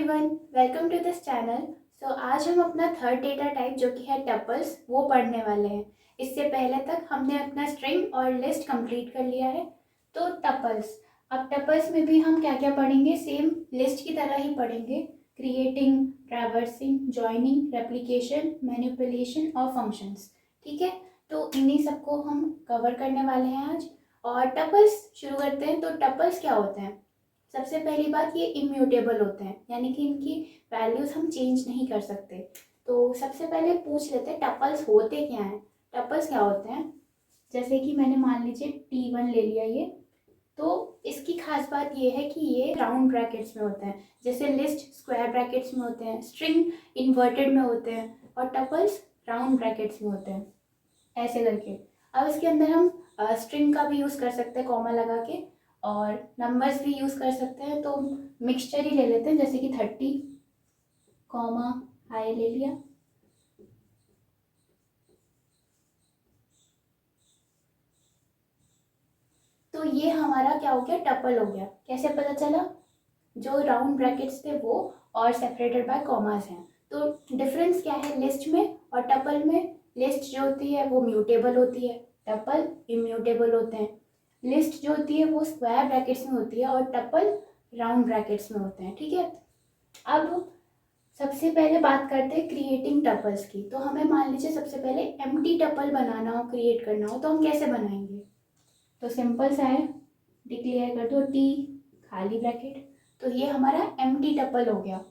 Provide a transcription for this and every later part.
Everyone, welcome to this channel. आज हम अपना थर्ड डेटा टाइप जो कि है टपल्स वो पढ़ने वाले हैं। इससे पहले तक हमने अपना स्ट्रिंग और लिस्ट कंप्लीट कर लिया है। तो टपल्स, अब टपल्स में भी हम क्या क्या पढ़ेंगे, सेम लिस्ट की तरह ही पढ़ेंगे। Creating, traversing, joining, replication, manipulation और फंक्शंस। ठीक है, तो इन्हीं सबको हम कवर करने वाले हैं आज। और टपल्स शुरू करते हैं। तो टपल्स क्या होते हैं? सबसे पहली बात, ये इम्यूटेबल होते हैं, यानी कि इनकी वैल्यूज़ हम चेंज नहीं कर सकते। तो सबसे पहले पूछ लेते हैं टपल्स होते क्या हैं। टपल्स क्या होते हैं, जैसे कि मैंने मान लीजिए T1 ले लिया ये, तो इसकी खास बात ये है कि ये राउंड ब्रैकेट्स में होते हैं। जैसे लिस्ट स्क्वायर ब्रैकेट्स में होते हैं, स्ट्रिंग इन्वर्टेड में होते हैं और टपल्स राउंड ब्रैकेट्स में होते हैं, ऐसे करके। अब इसके अंदर हम स्ट्रिंग का भी यूज़ कर सकते हैं कॉमा लगा के, और नंबर्स भी यूज़ कर सकते हैं। तो मिक्सचर ही ले लेते हैं, जैसे कि 30 कॉमा आई ले लिया। तो ये हमारा क्या हो गया, टपल हो गया। कैसे पता चला? जो राउंड ब्रैकेट्स थे वो और सेपरेटेड बाय कॉमास हैं। तो डिफरेंस क्या है लिस्ट में और टपल में? लिस्ट जो होती है वो म्यूटेबल होती है, टपल इम्यूटेबल होते हैं। लिस्ट जो होती है वो स्क्वायर ब्रैकेट्स में होती है और टपल राउंड ब्रैकेट्स में होते हैं। ठीक है, अब सबसे पहले बात करते हैं क्रिएटिंग टपल्स की। तो हमें मान लीजिए सबसे पहले एम्प्टी टपल बनाना हो, क्रिएट करना हो, तो हम कैसे बनाएंगे? तो सिंपल सा है, डिक्लेयर कर दो टी खाली ब्रैकेट, तो ये हमारा एम्प्टी टपल हो गया।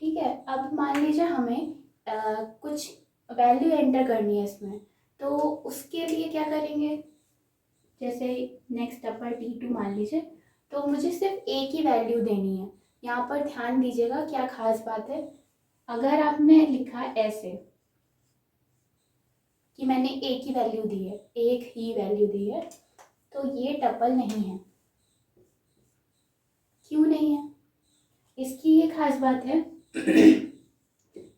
ठीक है, अब मान लीजिए हमें कुछ वैल्यू एंटर करनी है इसमें, तो उसके लिए क्या करेंगे? जैसे नेक्स्ट टपल T2 मान लीजिए, तो मुझे सिर्फ एक ही वैल्यू देनी है। यहाँ पर ध्यान दीजिएगा, क्या खास बात है, अगर आपने लिखा ऐसे कि मैंने एक ही वैल्यू दी है, एक ही वैल्यू दी है, तो ये टपल नहीं है। क्यों नहीं है? इसकी ये खास बात है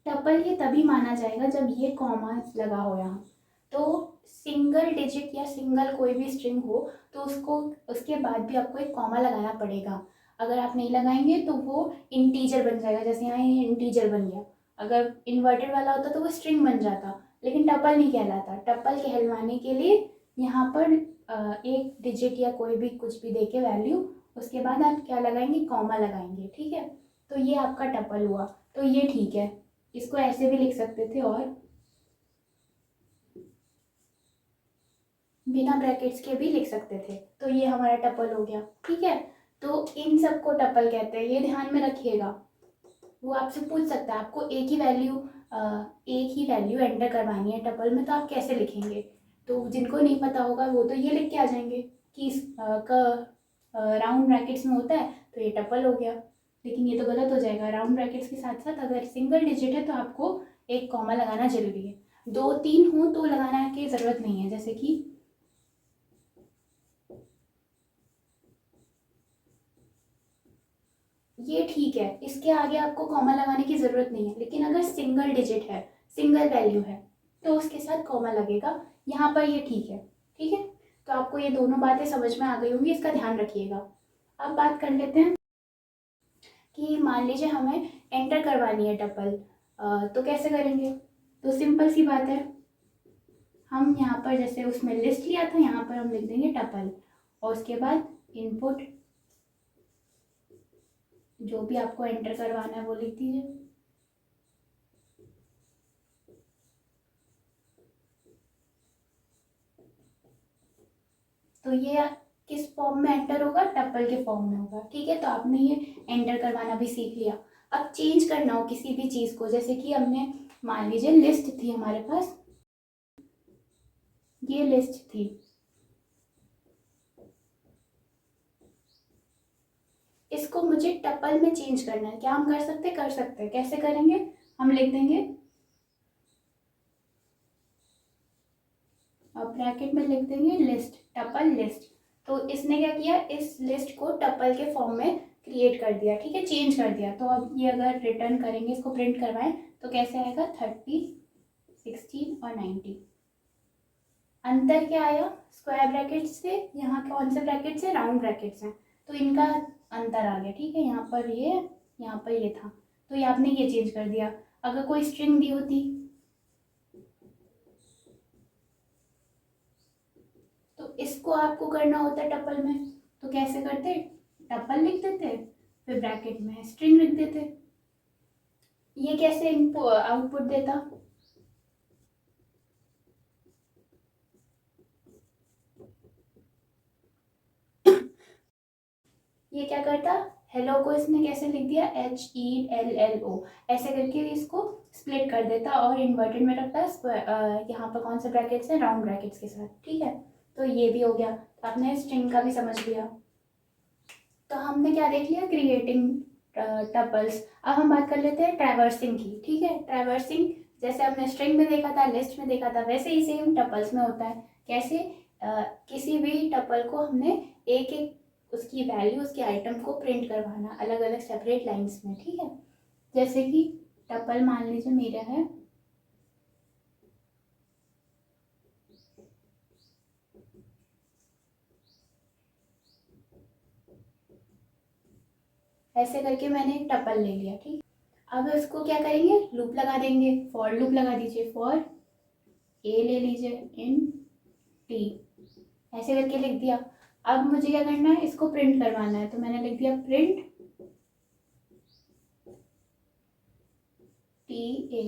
टपल ये तभी माना जाएगा जब ये कॉमा लगा हो यहाँ। तो सिंगल डिजिट या सिंगल कोई भी स्ट्रिंग हो तो उसको उसके बाद भी आपको एक कॉमा लगाना पड़ेगा। अगर आप नहीं लगाएंगे तो वो इंटीजर बन जाएगा, जैसे यहाँ ये इंटीजर बन गया। अगर इन्वर्टेड वाला होता तो वो स्ट्रिंग बन जाता, लेकिन टपल नहीं कहलाता। टपल कहलवाने के लिए यहाँ पर एक डिजिट या कोई भी कुछ भी देके वैल्यू, उसके बाद आप क्या लगाएंगे, कॉमा लगाएंगे। ठीक है, तो ये आपका टपल हुआ। तो ये ठीक है, इसको ऐसे भी लिख सकते थे और बिना ब्रैकेट्स के भी लिख सकते थे। तो ये हमारा टपल हो गया। ठीक है, तो इन सबको टपल कहते हैं, ये ध्यान में रखिएगा। वो आपसे पूछ सकता है, आपको एक ही वैल्यू एंटर करवानी है टपल में, तो आप कैसे लिखेंगे? तो जिनको नहीं पता होगा वो तो ये लिख के आ जाएंगे कि राउंड ब्रैकेट्स में होता है तो ये टपल हो गया। लेकिन ये तो गलत हो जाएगा। राउंड ब्रैकेट्स के साथ साथ अगर सिंगल डिजिट है तो आपको एक कॉमा लगाना जरूरी है। 2-3 हो तो लगाना की ज़रूरत नहीं है, जैसे कि ये ठीक है, इसके आगे आपको कॉमा लगाने की ज़रूरत नहीं है। लेकिन अगर सिंगल डिजिट है, सिंगल वैल्यू है, तो उसके साथ कॉमा लगेगा। यहाँ पर ये ठीक है। ठीक है, तो आपको ये दोनों बातें समझ में आ गई होंगी, इसका ध्यान रखिएगा। अब बात कर लेते हैं कि मान लीजिए हमें एंटर करवानी है टपल, तो कैसे करेंगे? तो सिंपल सी बात है, हम यहाँ पर जैसे उसमें लिस्ट लिया था, यहाँ पर हम लिख देंगे टपल, और उसके बाद इनपुट जो भी आपको एंटर करवाना है वो लिख दीजिए। तो ये किस फॉर्म में एंटर होगा? टपल के फॉर्म में होगा। ठीक है, तो आपने ये एंटर करवाना भी सीख लिया। अब चेंज करना हो किसी भी चीज़ को, जैसे कि हमने मान लीजिए लिस्ट थी हमारे पास, ये लिस्ट थी, इसको मुझे टपल में चेंज करना है। क्या हम कर सकते? कर सकते हैं। कैसे करेंगे? हम लिख देंगे, और ब्रैकेट में लिख देंगे लिस्ट, टपल लिस्ट। तो इसने क्या किया, इस लिस्ट को टपल के फॉर्म में क्रिएट कर दिया। ठीक है, चेंज कर दिया। तो अब ये अगर रिटर्न करेंगे, इसको प्रिंट करवाएं, तो कैसे आएगा? 30, 16 और 90। अंतर क्या आया? स्क्वायर ब्रैकेट से यहाँ कौन से ब्रैकेट से? राउंड ब्रैकेट से, तो इनका अंतर आ गया। ठीक है, यहाँ पर ये था। तो ये आपने ये चेंज कर दिया। अगर कोई स्ट्रिंग दी होती तो इसको आपको करना होता टपल में, तो कैसे करते, टपल लिख देते फिर ब्रैकेट में स्ट्रिंग लिख देते। ये कैसे आउटपुट देता, ये क्या करता, हेलो को इसने कैसे लिख दिया HELLO, ऐसे करके इसको स्प्लिट कर देता और इन्वर्टेड में रखता है यहाँ पर कौन से ब्रैकेट्स हैं, राउंड ब्रैकेट्स के साथ। ठीक है, तो ये भी हो गया, तो आपने स्ट्रिंग का भी समझ लिया। तो हमने क्या देख लिया, क्रिएटिंग टपल्स। अब हम बात कर लेते हैं ट्रैवर्सिंग की। ठीक है, ट्रैवर्सिंग जैसे हमने स्ट्रिंग में देखा था, लिस्ट में देखा था, वैसे ही सेम टपल्स में होता है। कैसे, किसी भी टपल को हमने एक एक उसकी वैल्यू, उसके आइटम को प्रिंट करवाना अलग अलग सेपरेट लाइंस में। ठीक है, जैसे कि टपल मान लीजिए मेरा है ऐसे करके मैंने एक टपल ले लिया। ठीक, अब इसको क्या करेंगे, लूप लगा देंगे, फॉर लूप लगा दीजिए, फॉर ए ले लीजिए इन टी, ऐसे करके लिख दिया। अब मुझे क्या करना है, इसको प्रिंट करवाना है, तो मैंने लिख दिया प्रिंट टी ए।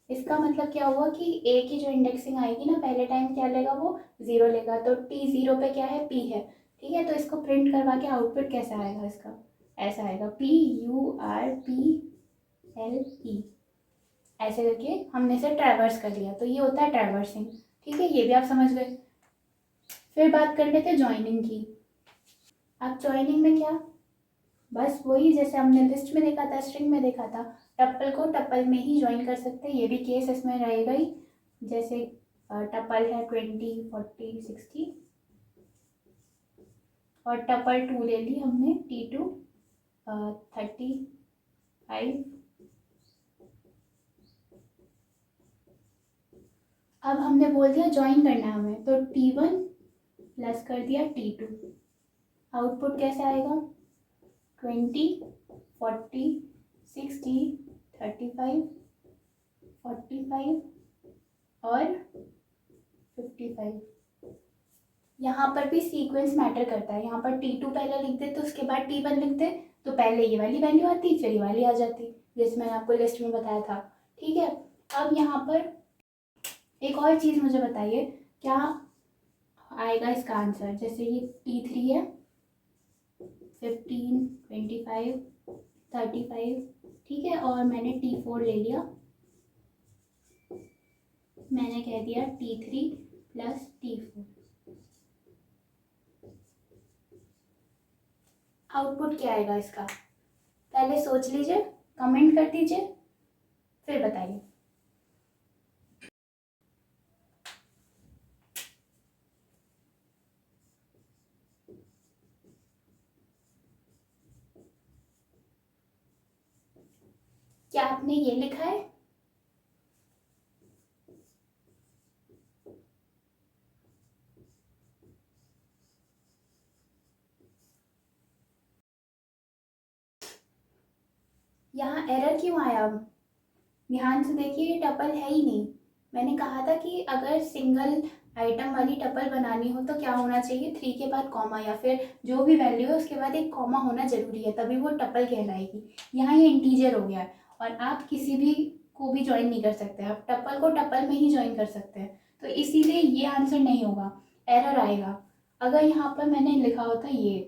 इसका मतलब क्या हुआ कि ए की जो इंडेक्सिंग आएगी ना, पहले टाइम क्या लेगा, वो 0 लेगा, तो टी 0 पे क्या है, पी है। ठीक है, तो इसको प्रिंट करवा के आउटपुट कैसा आएगा इसका, ऐसा आएगा PURPLE, ऐसे करके हमने इसे ट्रैवर्स कर लिया, तो ये होता है ट्रैवर्सिंग। ठीक है, ये भी आप समझ गए। फिर बात कर लेते हैं ज्वाइनिंग की। अब ज्वाइनिंग में क्या, बस वही जैसे हमने लिस्ट में देखा था, स्ट्रिंग में देखा था, टप्पल को टप्पल में ही ज्वाइन कर सकते हैं, ये भी केस इसमें रहेगा ही। जैसे टप्पल है 20, 40, 60 और टप्पल 2 ले ली हमने T2 35। अब हमने बोल दिया ज्वाइन करना है हमें, तो T1 प्लस कर दिया T2, आउटपुट कैसे आएगा, 20, 40, 60, 35, 45 और 55। यहाँ पर भी सीक्वेंस मैटर करता है, यहाँ पर T2 पहले लिख दे तो उसके बाद T1 लिख दे, तो पहले ये वाली वैल्यू आती फिर ये वाली आ जाती, जैसे मैंने आपको लिस्ट में बताया था। ठीक है, अब यहाँ पर एक और चीज़ मुझे बताइए, क्या आएगा इसका आंसर, जैसे ये T3 है 15, 25, 35। ठीक है, और मैंने T4 ले लिया, मैंने कह दिया T3 प्लस T4, आउटपुट क्या आएगा इसका, पहले सोच लीजिए, कमेंट कर दीजिए, फिर बताइए। क्या आपने ये लिखा है, यहाँ एरर क्यों आया, ध्यान से देखिए, ये टपल है ही नहीं। मैंने कहा था कि अगर सिंगल आइटम वाली टपल बनानी हो तो क्या होना चाहिए, 3 के बाद कॉमा या फिर जो भी वैल्यू है उसके बाद एक कॉमा होना जरूरी है, तभी वो टपल कहलाएगी। यहाँ ये इंटीजर हो गया है और आप किसी भी को भी ज्वाइन नहीं कर सकते, आप टपल को टपल में ही ज्वाइन कर सकते हैं, तो इसीलिए ये आंसर नहीं होगा, एरर आएगा। अगर यहाँ पर मैंने लिखा होता ये,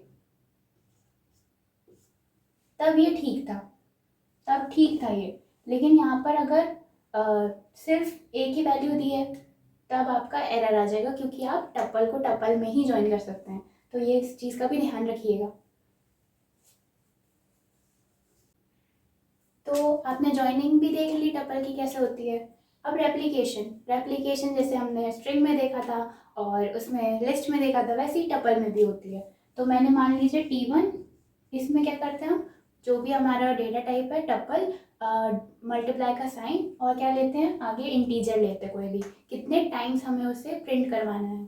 तब ये ठीक था, तब ठीक था ये, लेकिन यहाँ पर अगर सिर्फ एक ही वैल्यू दी है तब आपका एरर आ जाएगा, क्योंकि आप टपल को टपल में ही ज्वाइन कर सकते हैं, तो ये इस चीज़ का भी ध्यान रखिएगा। तो आपने ज्वाइनिंग भी देख ली टपल की कैसे होती है। अब रेप्लिकेशन, रेप्लिकेशन जैसे हमने स्ट्रिंग में देखा था और उसमें लिस्ट में देखा था, वैसे ही टपल में भी होती है। तो मैंने मान लीजिए T1, इसमें क्या करते हैं हम, जो भी हमारा डेटा टाइप है टपल, मल्टीप्लाई का साइन और क्या लेते हैं आगे, इंटीजर लेते हैं, कोई भी कितने टाइम्स हमें उसे प्रिंट करवाना है।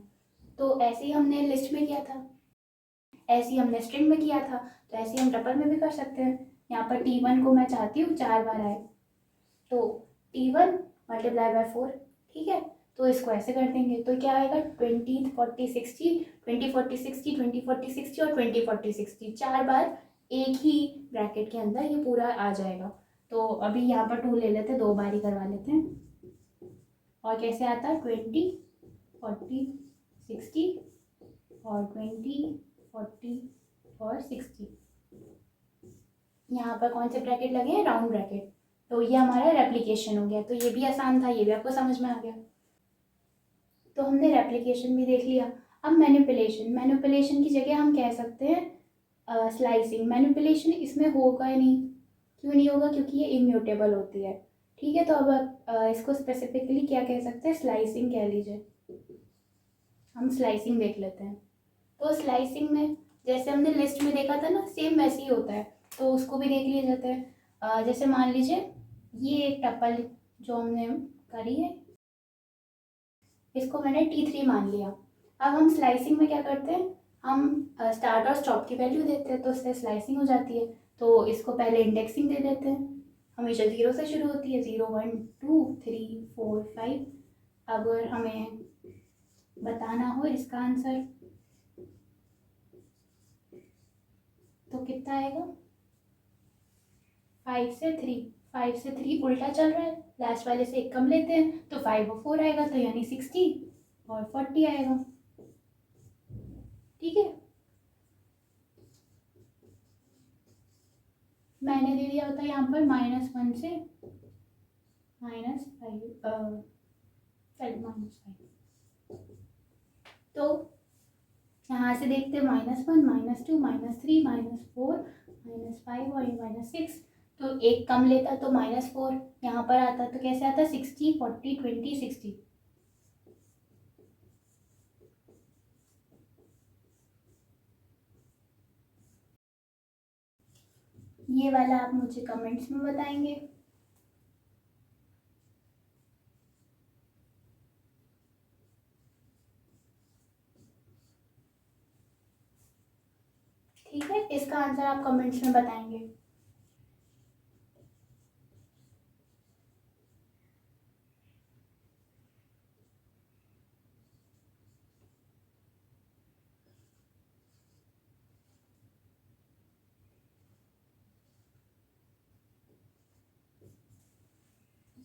तो ऐसे ही हमने लिस्ट में किया था, ऐसे ही हमने स्ट्रिंग में किया था, तो ऐसे ही हम टपल में भी कर सकते हैं। यहाँ पर T1 को मैं चाहती हूँ 4 बार आए, तो T1 मल्टीप्लाई बाय 4, ठीक है। तो इसको ऐसे कर देंगे तो क्या आएगा 20 40 60, 20 40 60, 20 40 60 और 20 40 60, 4 बार एक ही ब्रैकेट के अंदर ये पूरा आ जाएगा। तो अभी यहाँ पर 2 ले लेते हैं, 2 बार ही करवा लेते हैं। और कैसे आता है 20 40 60 और 20 40 और 60। यहाँ पर कौन से ब्रैकेट लगे हैं, राउंड ब्रैकेट। तो ये हमारा रेप्लिकेशन हो गया। तो ये भी आसान था, ये भी आपको समझ में आ गया। तो हमने रेप्लिकेशन भी देख लिया। अब मैनिपुलेशन की जगह हम कह सकते हैं स्लाइसिंग। मैनिपुलेशन इसमें होगा ही नहीं, क्यों नहीं होगा, क्योंकि ये इम्यूटेबल होती है, ठीक है। तो अब आप इसको स्पेसिफिकली क्या कह सकते हैं, स्लाइसिंग कह लीजिए। हम स्लाइसिंग देख लेते हैं। तो स्लाइसिंग में जैसे हमने लिस्ट में देखा था ना, सेम वैसे ही होता है, तो उसको भी देख लिया जाता है। जैसे मान लीजिए ये एक टपल जो हमने करी है, इसको मैंने T3 मान लिया। अब हम स्लाइसिंग में क्या करते हैं, हम स्टार्ट और स्टॉप की वैल्यू देते हैं, तो उससे स्लाइसिंग हो जाती है। तो इसको पहले इंडेक्सिंग दे देते हैं, हमेशा 0 से शुरू होती है, 0 1 2 3 4 5। अगर हमें बताना हो इसका आंसर तो कितना आएगा, 5 से 3, 5 से 3 उल्टा चल रहा है, लास्ट वाले से एक कम लेते हैं, तो 5 और 4 आएगा, तो यानी 60 और 40 आएगा, ठीक है। मैंने दे दिया होता है यहाँ पर -1 से -5, तो यहाँ से देखते हैं -1 -2 -3 -4 -5 और -6, तो एक कम लेता तो -4 यहाँ पर आता, तो कैसे आता 60 40 20 60। ये वाला आप मुझे कमेंट्स में बताएंगे। ठीक है, इसका आंसर आप कमेंट्स में बताएंगे।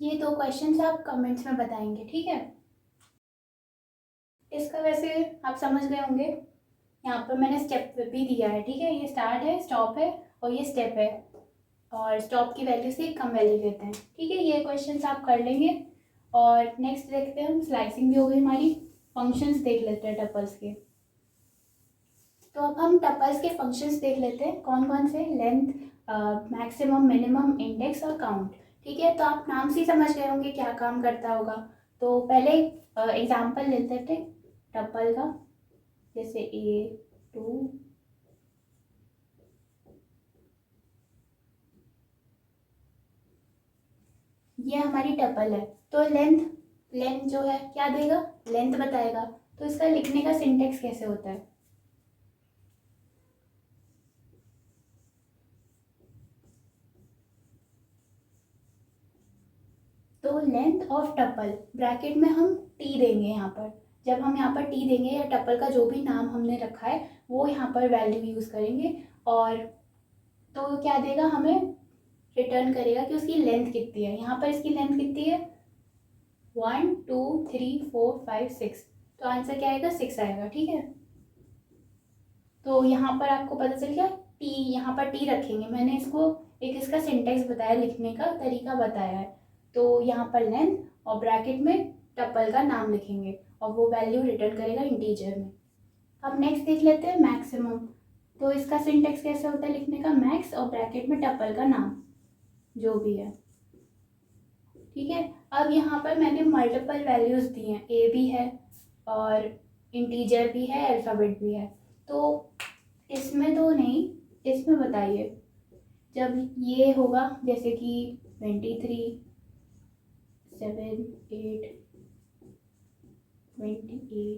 ये 2 क्वेश्चंस आप कमेंट्स में बताएंगे, ठीक है। इसका वैसे आप समझ गए होंगे, यहाँ पर मैंने स्टेप भी दिया है, ठीक है। ये स्टार्ट है, स्टॉप है और ये स्टेप है, और स्टॉप की वैल्यू से कम वैल्यू लेते हैं, ठीक है। ये क्वेश्चंस आप कर लेंगे। और नेक्स्ट देखते हैं हम, स्लाइसिंग भी हो गई हमारी, फंक्शंस देख लेते हैं टपल्स के। तो अब हम टपल्स के फंक्शंस देख लेते हैं, कौन कौन से, लेंथ, मैक्सिमम, मिनिमम, इंडेक्स और काउंट, ठीक है। तो आप नाम से ही समझ गए होंगे क्या काम करता होगा। तो पहले एग्जांपल लेते थे टपल का, जैसे A2 ये हमारी टपल है। तो लेंथ, लेंथ जो है क्या देगा, लेंथ बताएगा। तो इसका लिखने का सिंटेक्स कैसे होता है, तो लेंथ ऑफ टपल ब्रैकेट में हम T देंगे यहाँ पर। जब हम यहाँ पर T देंगे या टपल का जो भी नाम हमने रखा है वो यहाँ पर वैल्यू यूज़ करेंगे, और तो क्या देगा, हमें रिटर्न करेगा कि उसकी लेंथ कितनी है। यहाँ पर इसकी लेंथ कितनी है, 1 2 3 4 5 6, तो आंसर क्या आएगा, 6 आएगा, ठीक है। तो यहाँ पर आपको पता चल गया, टी यहाँ पर टी रखेंगे, मैंने इसको एक इसका सिंटेक्स बताया, लिखने का तरीका बताया है। तो यहाँ पर लेंथ और ब्रैकेट में टपल का नाम लिखेंगे और वो वैल्यू रिटर्न करेगा इंटीजर में। अब नेक्स्ट देख लेते हैं मैक्सिमम। तो इसका सिंटेक्स कैसे होता है लिखने का, मैक्स और ब्रैकेट में टपल का नाम जो भी है, ठीक है। अब यहाँ पर मैंने मल्टीपल वैल्यूज़ दी हैं, ए भी है और इंटीजर भी है, अल्फ़ाबेट भी है। तो इसमें तो नहीं, इसमें बताइए, जब ये होगा जैसे कि 23 7 8 28,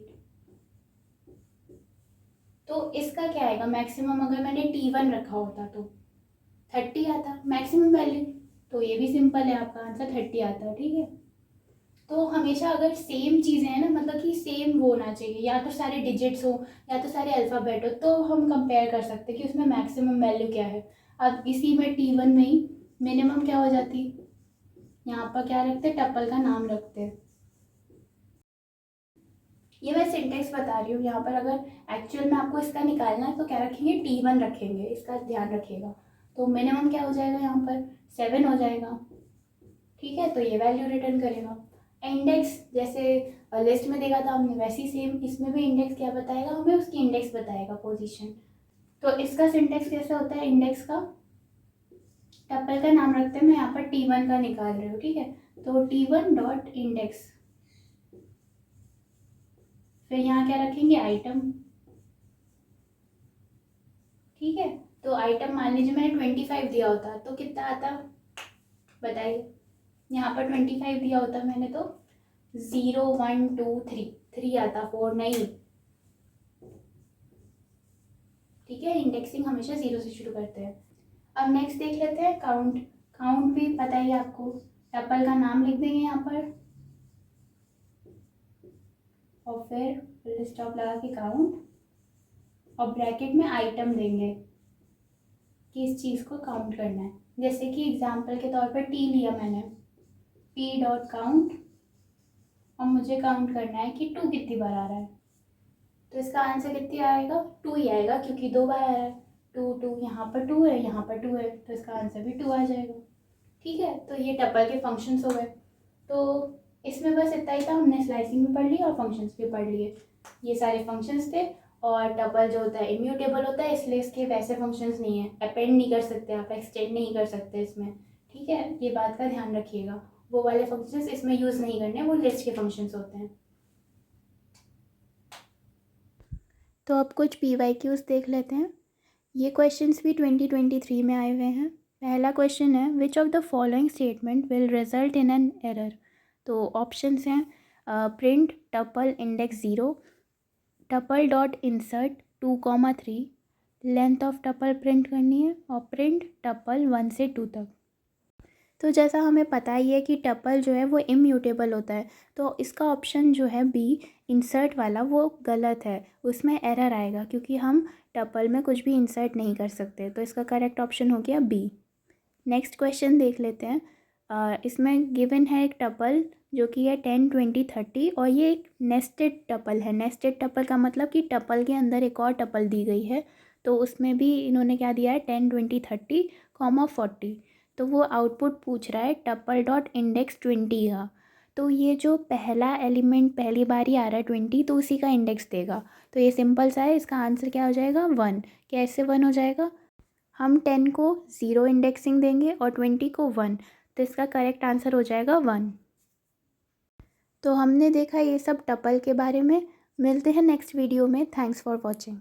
तो इसका क्या आएगा मैक्सिमम, अगर मैंने T1 रखा होता तो 30 आता मैक्सिमम वैल्यू। तो ये भी सिंपल है, आपका आंसर 30 आता है। ठीक है, तो हमेशा अगर सेम चीज़ें हैं ना, मतलब कि सेम वो होना चाहिए, या तो सारे डिजिट्स हो या तो सारे अल्फ़ाबेट हो, तो हम कंपेयर कर सकते हैं कि उसमें मैक्सिमम वैल्यू क्या है। अब इसी में T1 में ही मिनिमम क्या हो जाती, यहाँ पर क्या रखते हैं, टप्पल का नाम रखते हैं। ये मैं सिंटेक्स बता रही हूँ, यहाँ पर अगर एक्चुअल में आपको इसका निकालना है तो क्या रखेंगे, T1 रखेंगे, इसका ध्यान रखिएगा। तो मिनिमम क्या हो जाएगा, यहाँ पर 7 हो जाएगा। ठीक है, तो ये वैल्यू रिटर्न करेगा। इंडेक्स जैसे लिस्ट में देखा था हमने, वैसे ही सेम इसमें भी इंडेक्स क्या बताएगा हमें, उसकी इंडेक्स बताएगा, पोजीशन। तो इसका सिंटेक्स कैसे होता है, इंडेक्स का टप्पल का नाम रखते हैं, मैं यहाँ पर T1 का निकाल रही हूँ। ठीक है, तो T1 डॉट इंडेक्स, फिर यहाँ क्या रखेंगे, आइटम। ठीक है, तो आइटम मान लीजिए मैंने 25 दिया होता तो कितना आता, बताइए। यहाँ पर 25 दिया होता मैंने, तो 0 1 2 3 आता, 4 नहीं। ठीक है, इंडेक्सिंग हमेशा 0 से शुरू करते हैं। अब नेक्स्ट देख लेते हैं काउंट। काउंट भी पता ही आपको, टप्पल का नाम लिख देंगे यहाँ पर और फिर फुल स्टॉप लगा के काउंट, और ब्रैकेट में आइटम देंगे कि इस चीज़ को काउंट करना है। जैसे कि एग्जांपल के तौर पर टी लिया मैंने, p डॉट काउंट, और मुझे काउंट करना है कि 2 कितनी बार आ रहा है। तो इसका आंसर कितनी आएगा, 2 ही आएगा, क्योंकि 2 बार आया है। 2 2, यहाँ पर 2 है, यहाँ पर 2 है, तो इसका आंसर भी 2 आ जाएगा। ठीक है, तो ये टप्पल के फंक्शंस हो गए। तो इसमें बस इतना ही था, हमने स्लाइसिंग भी पढ़ ली और फंक्शंस भी पढ़ लिए। ये सारे फंक्शंस थे, और टप्पल जो होता है इम्यूटेबल होता है, इसलिए इसके वैसे फंक्शंस नहीं है, अपेंड नहीं कर सकते आप, एक्सटेंड नहीं कर सकते इसमें। ठीक है, ये बात का ध्यान रखिएगा, वो वाले फंक्शंस इसमें यूज़ नहीं करने, वो लिस्ट के फंक्शंस होते हैं। तो अब कुछ PYQs देख लेते हैं। ये क्वेश्चंस भी 2023 में आए हुए हैं। पहला क्वेश्चन है, which of the following statement will result in an error. तो ऑप्शंस हैं print tuple index 0, tuple dot insert 2,3, length of tuple print करनी है, और प्रिंट टपल 1 से 2 तक। तो जैसा हमें पता ही है कि टपल जो है वो इम्यूटेबल होता है, तो इसका ऑप्शन जो है बी इंसर्ट वाला वो गलत है, उसमें एरर आएगा, क्योंकि हम टपल में कुछ भी इंसर्ट नहीं कर सकते। तो इसका करेक्ट ऑप्शन हो गया बी। नेक्स्ट क्वेश्चन देख लेते हैं। इसमें गिवन है एक टपल जो कि है 10 20 30, और ये एक नेस्टेड टपल है। नेस्टेड टपल का मतलब कि टपल के अंदर एक और टपल दी गई है, तो उसमें भी इन्होंने क्या दिया है, 10 20 30, 40। तो वो आउटपुट पूछ रहा है टपल डॉट इंडेक्स 20 का। तो ये जो पहला एलिमेंट पहली बार ही आ रहा है 20, तो उसी का इंडेक्स देगा। तो ये सिंपल सा है, इसका आंसर क्या हो जाएगा, 1। कैसे 1 हो जाएगा, हम 10 को 0 इंडेक्सिंग देंगे और 20 को 1, तो इसका करेक्ट आंसर हो जाएगा 1। तो हमने देखा ये सब टपल के बारे में। मिलते हैं नेक्स्ट वीडियो में। Thanks for watching.